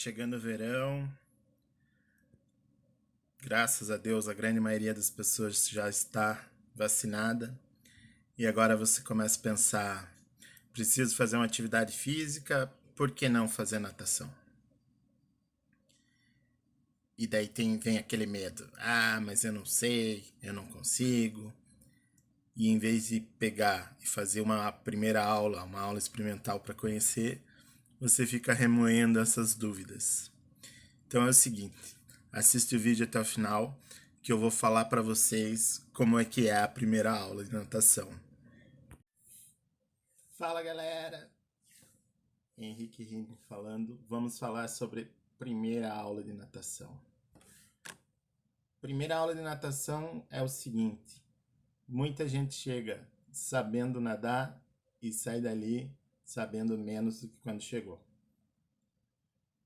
chegando o verão. Graças a Deus, a grande maioria das pessoas já está vacinada. E agora você começa a pensar: preciso fazer uma atividade física, por que não fazer natação? E daí vem aquele medo: ah, mas eu não sei, eu não consigo. E em vez de pegar e fazer uma primeira aula, uma aula experimental para conhecer, você fica remoendo essas dúvidas. Então é o seguinte: assiste o vídeo até o final, que eu vou falar para vocês como é que é a primeira aula de natação. Fala, galera! Henrique Rime falando. Vamos falar sobre primeira aula de natação. Primeira aula de natação é o seguinte: muita gente chega sabendo nadar e sai dali sabendo menos do que quando chegou.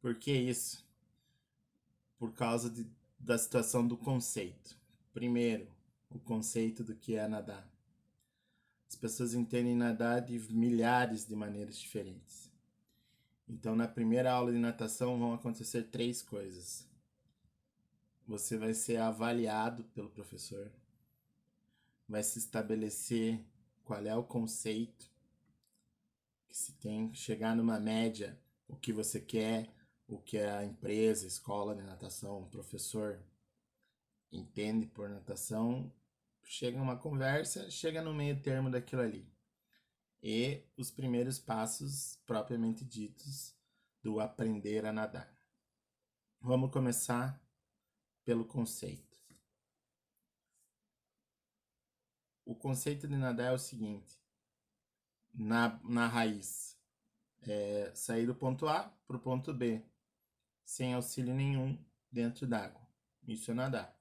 Por que isso? Por causa da situação do conceito. Primeiro, o conceito do que é nadar. As pessoas entendem nadar de milhares de maneiras diferentes. Então, na primeira aula de natação vão acontecer 3 coisas. Você vai ser avaliado pelo professor. Vai se estabelecer qual é o conceito que se tem, chegar numa média, o que você quer, o que a empresa, a escola de natação, o professor entende por natação. Chega uma conversa, chega no meio termo daquilo ali. E os primeiros passos propriamente ditos do aprender a nadar. Vamos começar pelo conceito. O conceito de nadar é o seguinte: na raiz, sair do ponto A para o ponto B, sem auxílio nenhum dentro d'água. Isso é nadar.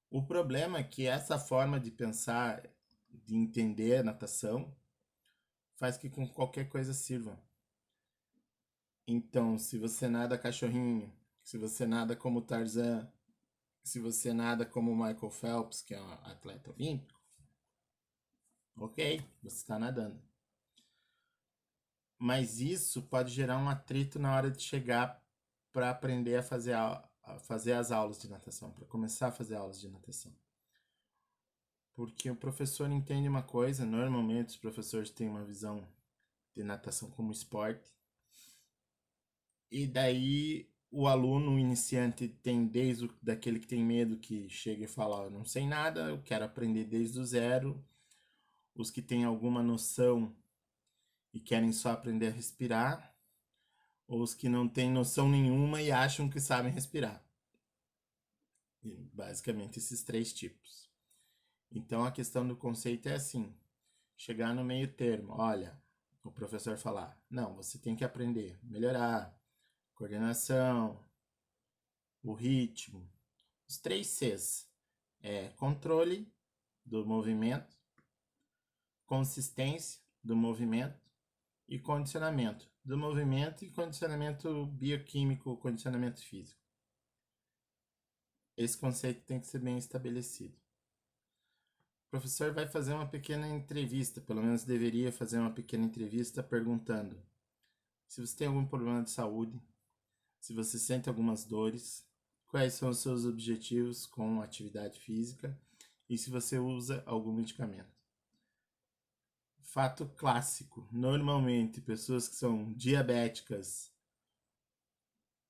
O problema é que essa forma de pensar, de entender a natação, faz que com qualquer coisa sirva. Então, se você nada cachorrinho, se você nada como Tarzan, se você nada como Michael Phelps, que é um atleta olímpico, ok, você está nadando. Mas isso pode gerar um atrito na hora de chegar para aprender a fazer as aulas de natação, para começar a fazer aulas de natação. Porque o professor entende uma coisa, normalmente os professores têm uma visão de natação como esporte, e daí o aluno, o iniciante, tem desde daquele que tem medo, que chega e fala: eu não sei nada, eu quero aprender desde o zero. Os que têm alguma noção e querem só aprender a respirar, ou os que não têm noção nenhuma e acham que sabem respirar. E basicamente esses 3 tipos. Então a questão do conceito é assim: chegar no meio termo. Olha, o professor falar: não, você tem que aprender, melhorar, coordenação, o ritmo, os 3 Cs. Controle do movimento, consistência do movimento e condicionamento do movimento, e condicionamento bioquímico, condicionamento físico. Esse conceito tem que ser bem estabelecido. O professor vai fazer uma pequena entrevista, pelo menos deveria fazer uma pequena entrevista, perguntando se você tem algum problema de saúde, se você sente algumas dores, quais são os seus objetivos com a atividade física e se você usa algum medicamento. Fato clássico: normalmente pessoas que são diabéticas,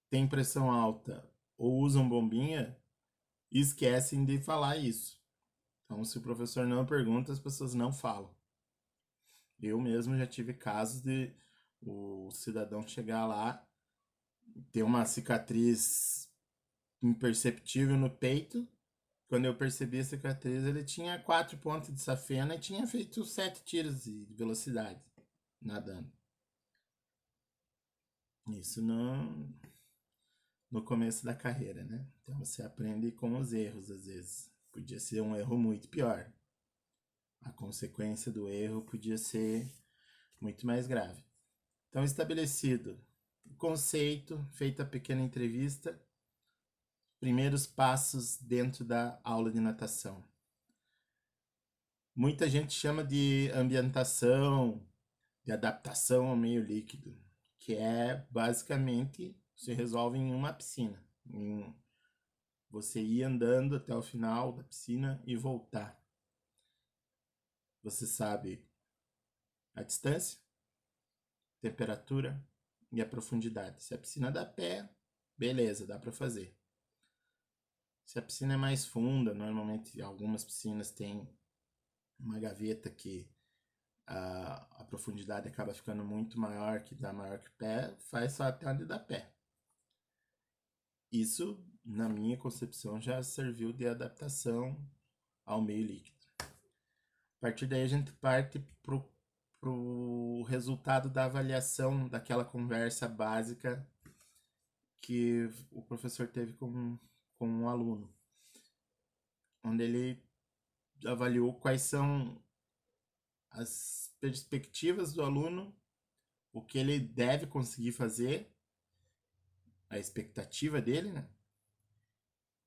têm pressão alta ou usam bombinha, esquecem de falar isso. Então, se o professor não pergunta, as pessoas não falam. Eu mesmo já tive casos de o cidadão chegar lá, ter uma cicatriz imperceptível no peito. Quando eu percebi a cicatriz, ele tinha 4 pontos de safena e tinha feito 7 tiros de velocidade nadando. Isso no começo da carreira, né? Então você aprende com os erros, às vezes. Podia ser um erro muito pior. A consequência do erro podia ser muito mais grave. Então, estabelecido o conceito, feita a pequena entrevista, primeiros passos dentro da aula de natação. Muita gente chama de ambientação, de adaptação ao meio líquido, que é basicamente se resolve em uma piscina. Você ir andando até o final da piscina e voltar. Você sabe a distância, temperatura e a profundidade. Se a piscina dá pé, beleza, dá para fazer. Se a piscina é mais funda, normalmente algumas piscinas têm uma gaveta que a profundidade acaba ficando muito maior, que dá maior que o pé, faz só até onde dá pé. Isso, na minha concepção, já serviu de adaptação ao meio líquido. A partir daí a gente parte pro resultado da avaliação daquela conversa básica que o professor teve com um aluno, onde ele avaliou quais são as perspectivas do aluno, o que ele deve conseguir fazer, a expectativa dele, né?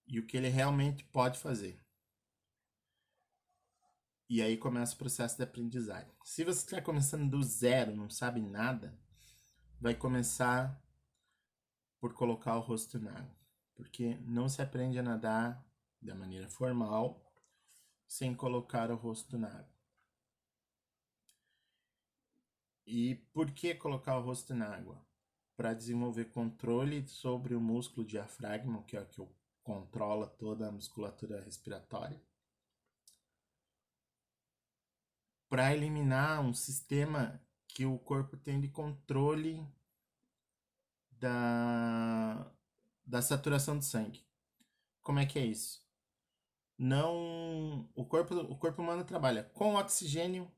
E o que ele realmente pode fazer. E aí começa o processo de aprendizagem. Se você está começando do zero, não sabe nada, vai começar por colocar o rosto na água. Porque não se aprende a nadar da maneira formal sem colocar o rosto na água. E por que colocar o rosto na água? Para desenvolver controle sobre o músculo diafragma, que é o que controla toda a musculatura respiratória. Para eliminar um sistema que o corpo tem de controle da saturação de sangue. Como é que é isso? Não, o corpo humano trabalha com oxigênio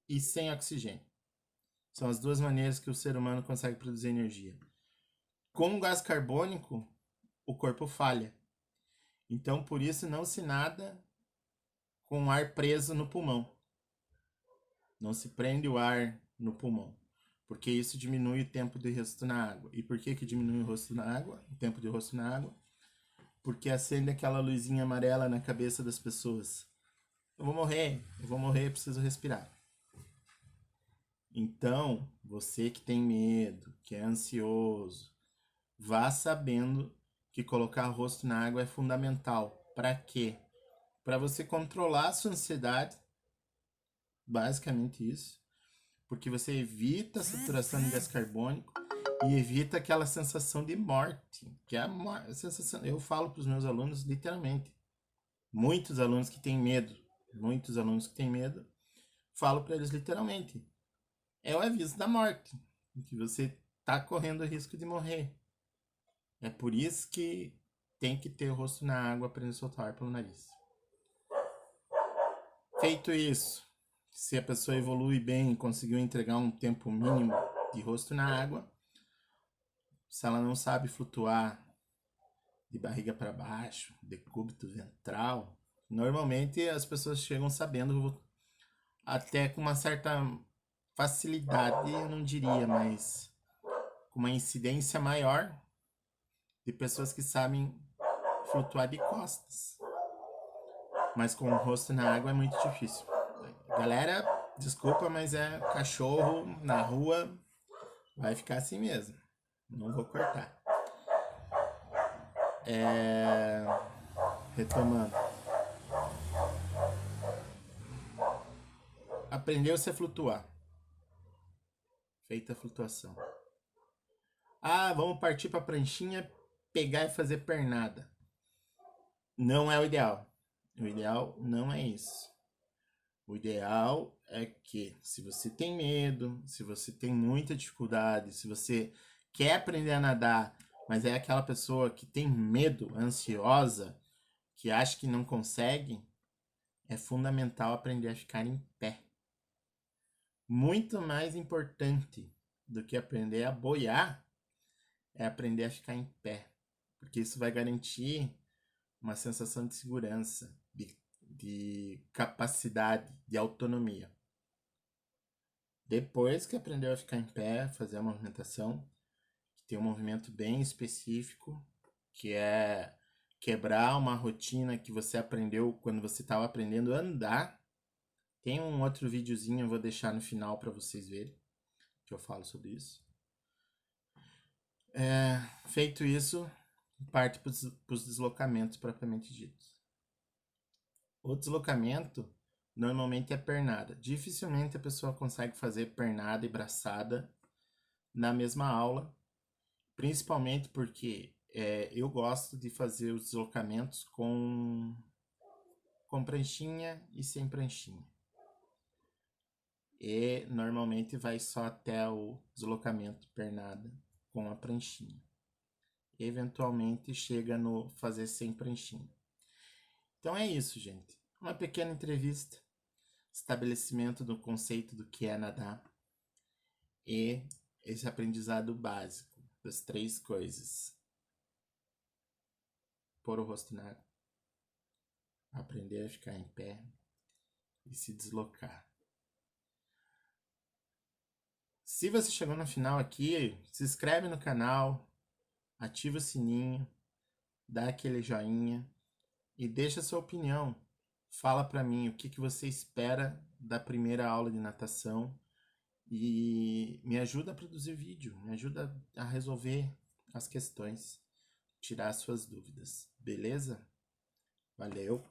e sem oxigênio. São as duas maneiras que o ser humano consegue produzir energia. Com gás carbônico, o corpo falha. Então, por isso, não se nada com ar preso no pulmão. Não se prende o ar no pulmão. Porque isso diminui o tempo de rosto na água. E por que diminui o rosto na água? O tempo de rosto na água? Porque acende aquela luzinha amarela na cabeça das pessoas. Eu vou morrer, preciso respirar. Então, você que tem medo, que é ansioso, vá sabendo que colocar o rosto na água é fundamental. Para quê? Para você controlar a sua ansiedade, basicamente isso, porque você evita a saturação de gás carbônico e evita aquela sensação de morte, que é a sensação. Eu falo para os meus alunos literalmente, muitos alunos que têm medo, falo para eles literalmente, é o aviso da morte, que você está correndo o risco de morrer. É por isso que tem que ter o rosto na água para soltar ar pelo nariz. Feito isso, se a pessoa evolui bem e conseguiu entregar um tempo mínimo de rosto na água, se ela não sabe flutuar de barriga para baixo, decúbito ventral, normalmente as pessoas chegam sabendo até com uma certa facilidade, eu não diria, mas com uma incidência maior de pessoas que sabem flutuar de costas. Mas com o rosto na água é muito difícil. Galera, desculpa, mas é cachorro na rua, vai ficar assim mesmo. Não vou cortar. Retomando. Aprendeu-se a flutuar. Feita a flutuação. Vamos partir para a pranchinha, pegar e fazer pernada. Não é o ideal. O ideal não é isso. O ideal é que, se você tem medo, se você tem muita dificuldade, se você quer aprender a nadar, mas é aquela pessoa que tem medo, ansiosa, que acha que não consegue, é fundamental aprender a ficar em pé. Muito mais importante do que aprender a boiar é aprender a ficar em pé, porque isso vai garantir uma sensação de segurança, de capacidade, de autonomia. Depois que aprendeu a ficar em pé, fazer a movimentação, tem um movimento bem específico, que é quebrar uma rotina que você aprendeu quando você estava aprendendo a andar. Tem um outro videozinho, eu vou deixar no final para vocês verem, que eu falo sobre isso. Feito isso, parte para os deslocamentos propriamente ditos. O deslocamento normalmente é pernada. Dificilmente a pessoa consegue fazer pernada e braçada na mesma aula, principalmente porque eu gosto de fazer os deslocamentos com pranchinha e sem pranchinha. E normalmente vai só até o deslocamento pernada com a pranchinha. Eventualmente chega no fazer sem pranchinha. Então é isso, gente. Uma pequena entrevista, estabelecimento do conceito do que é nadar e esse aprendizado básico das 3 coisas: pôr o rosto na água, aprender a ficar em pé e se deslocar. Se você chegou no final aqui, se inscreve no canal, ativa o sininho, dá aquele joinha e deixa sua opinião. Fala para mim o que você espera da primeira aula de natação e me ajuda a produzir vídeo, me ajuda a resolver as questões, tirar suas dúvidas, beleza? Valeu!